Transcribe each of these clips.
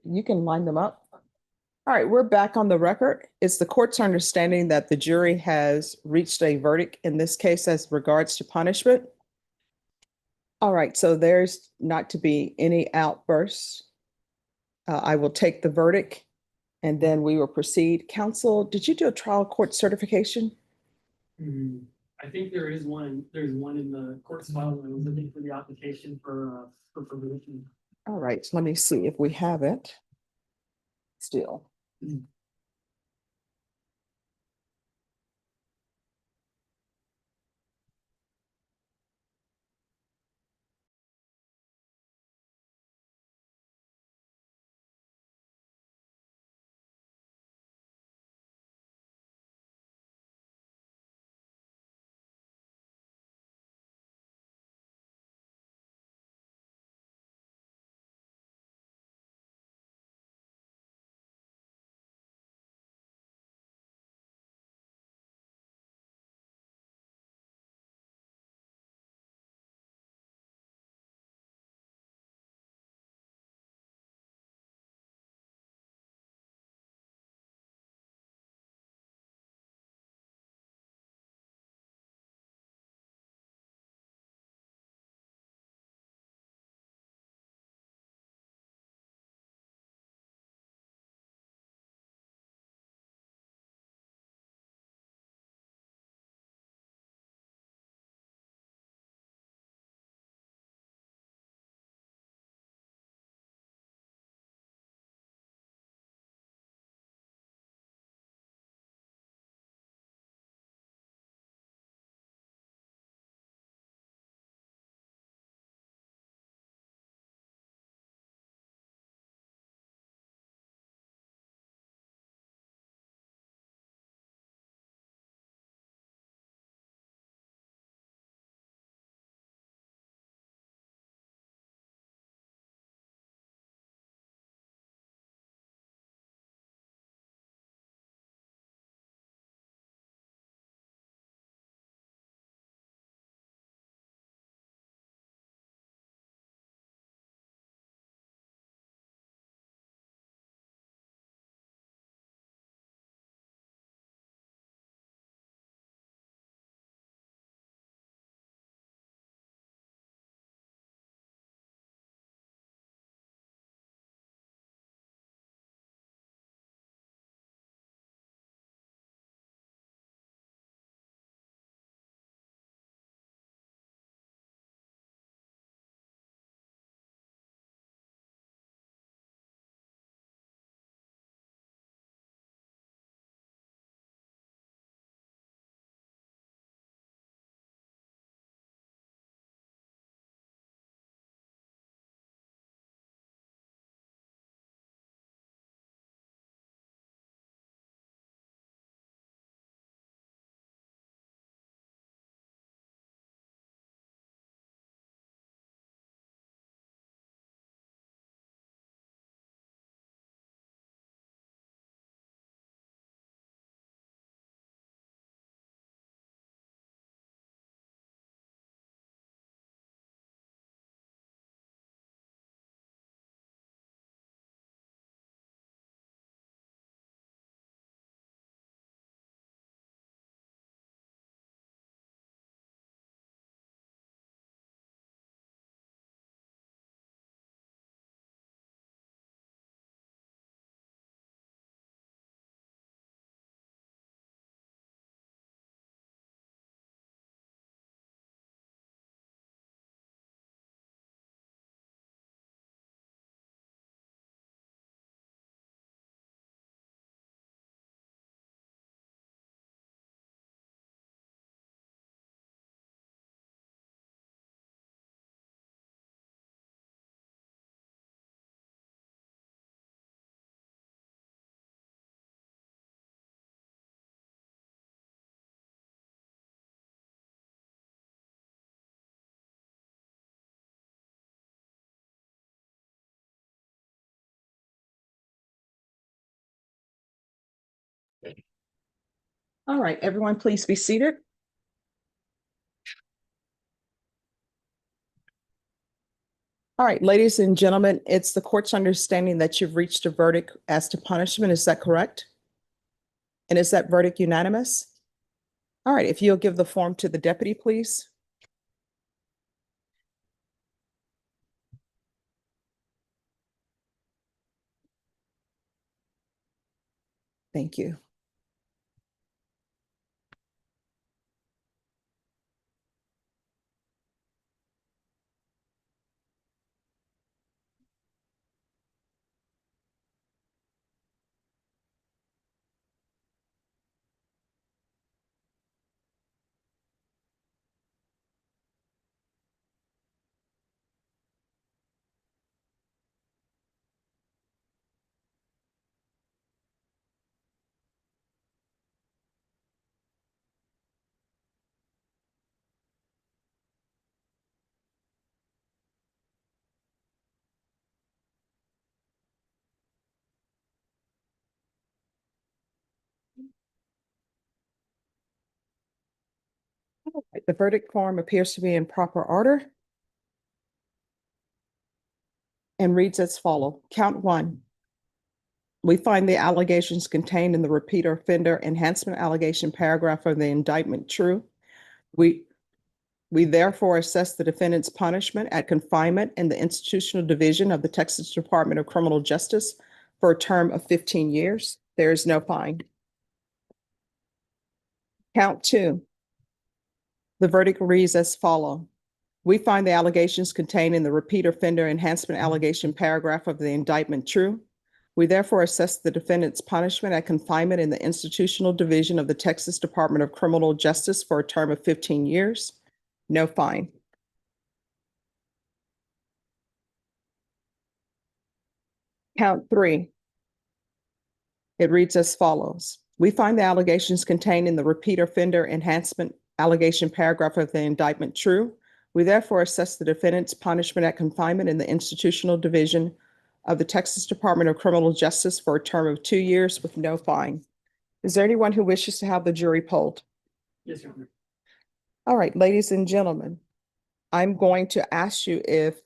You can line them up. All right, we're back on the record. It's the court's understanding that the jury has reached a verdict in this case as regards to punishment. All right, so there's not to be any outbursts. I will take the verdict and then we will proceed. Counsel, did you do a trial court certification? I think there is one. There's one in the court's file. I was looking for the application for permission. All right, let me see if we have it still. All right, everyone, please be seated. All right, ladies and gentlemen, it's the court's understanding that you've reached a verdict as to punishment. Is that correct? And is that verdict unanimous? All right, if you'll give the form to the deputy, please. Thank you. The verdict form appears to be in proper order and reads as follows. Count one. We find the allegations contained in the repeat offender enhancement allegation paragraph of the indictment true. We therefore assess the defendant's punishment at confinement in the institutional division of the Texas Department of Criminal Justice for a term of 15 years. There is no fine. Count two. The verdict reads as follows. We find the allegations contained in the repeat offender enhancement allegation paragraph of the indictment true. We therefore assess the defendant's punishment at confinement in the institutional division of the Texas Department of Criminal Justice for a term of 15 years. No fine. Count three. It reads as follows. We find the allegations contained in the repeat offender enhancement allegation paragraph of the indictment true. We therefore assess the defendant's punishment at confinement in the institutional division of the Texas Department of Criminal Justice for a term of 2 years with no fine. Is there anyone who wishes to have the jury polled? Yes, Your Honor. All right, ladies and gentlemen, I'm going to ask you if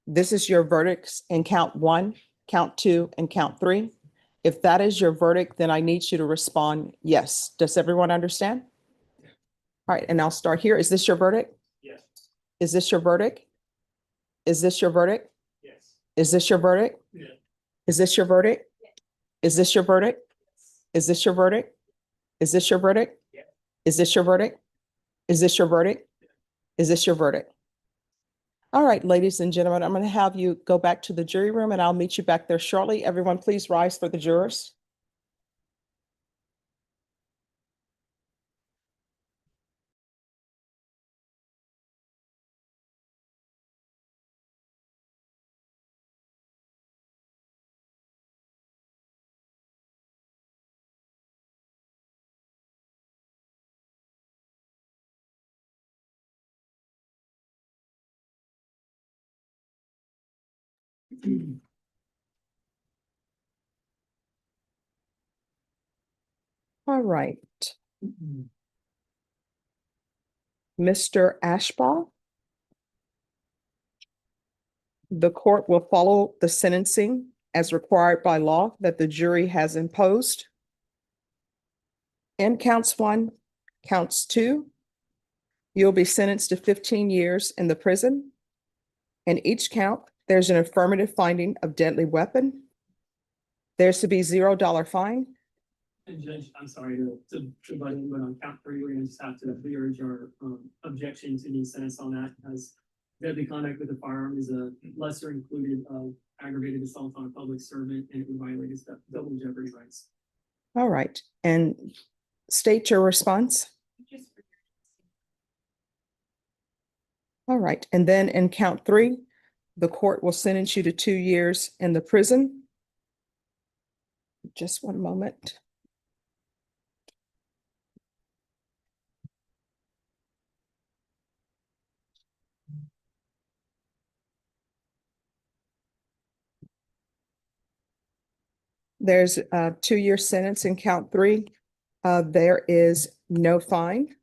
this is your verdicts in count one, count two, and count three. If that is your verdict, then I need you to respond yes. Does everyone understand? All right, and I'll start here. Is this your verdict? Yes. Is this your verdict? Is this your verdict? Yes. Is this your verdict? Yeah. Is this your verdict? Is this your verdict? Is this your verdict? Is this your verdict? Yeah. Is this your verdict? Is this your verdict? Is this your verdict? All right, ladies and gentlemen, I'm going to have you go back to the jury room and I'll meet you back there shortly. Everyone, please rise for the jurors. All right. Mr. Ashbaugh, the court will follow the sentencing as required by law that the jury has imposed. In counts one, counts two, you'll be sentenced to 15 years in the prison. In each count, there's an affirmative finding of deadly weapon. There's to be $0 fine. And Judge, I'm sorry to butt in, but on count three, we're gonna just have to urge our objection to the sentence on that, as deadly conduct with a firearm is a lesser included of aggravated assault on a public servant, and it would violate his double jeopardy rights. All right, and state your response. All right, and then in count three, the court will sentence you to 2 years in the prison. Just one moment. There's a 2-year sentence in count three. There is no fine.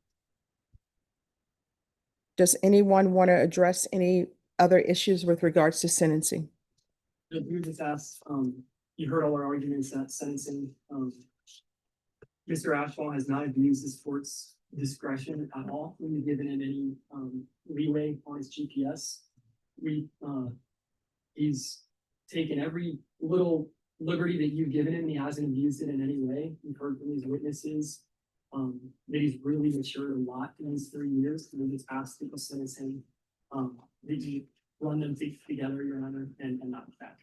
Does anyone want to address any other issues with regards to sentencing? We just asked, you heard all our arguments at sentencing. Mr. Ashbaugh has not abused his court's discretion at all when you've given him any leeway on his GPS. He's taken every little liberty that you've given him. He hasn't abused it in any way. We've heard from these witnesses that he's really matured a lot in these 3 years. And we just asked people sentencing that you run them together, Your Honor, and not back.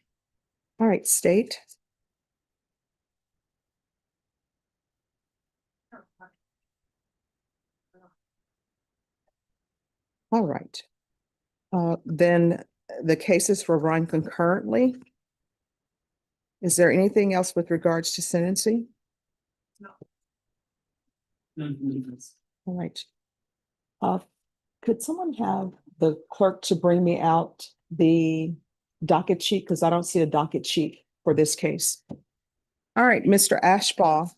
All right, state. All right. Then the cases will run concurrently. Is there anything else with regards to sentencing? None from the defense. All right. Could someone have the clerk to bring me out the docket sheet? Because I don't see a docket sheet for this case. All right, Mr. Ashbaugh,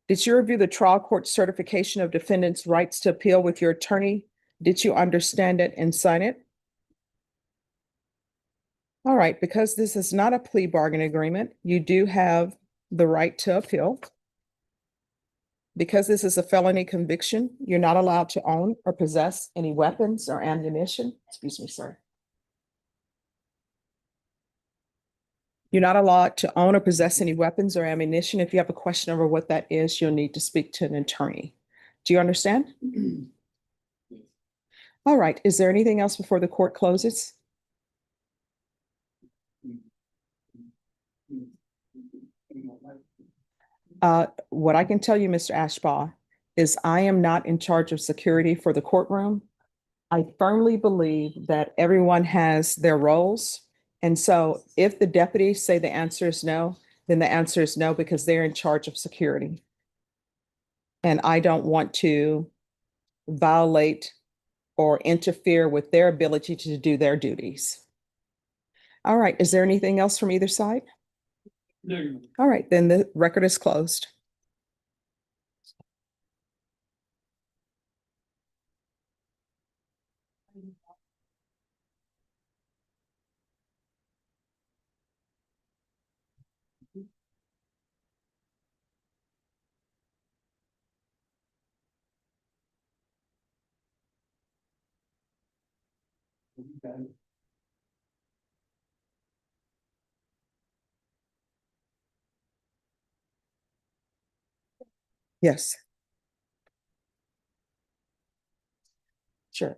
did you review the trial court certification of defendant's rights to appeal with your attorney? Did you understand it and sign it? All right, because this is not a plea bargain agreement, you do have the right to appeal. Because this is a felony conviction, you're not allowed to own or possess any weapons or ammunition. Excuse me, sir. You're not allowed to own or possess any weapons or ammunition. If you have a question over what that is, you'll need to speak to an attorney. Do you understand? All right. Is there anything else before the court closes? What I can tell you, Mr. Ashbaugh, is I am not in charge of security for the courtroom. I firmly believe that everyone has their roles. And so if the deputies say the answer is no, then the answer is no because they're in charge of security. And I don't want to violate or interfere with their ability to do their duties. All right. Is there anything else from either side? No, Your Honor. All right, then the record is closed. Yes. Sure.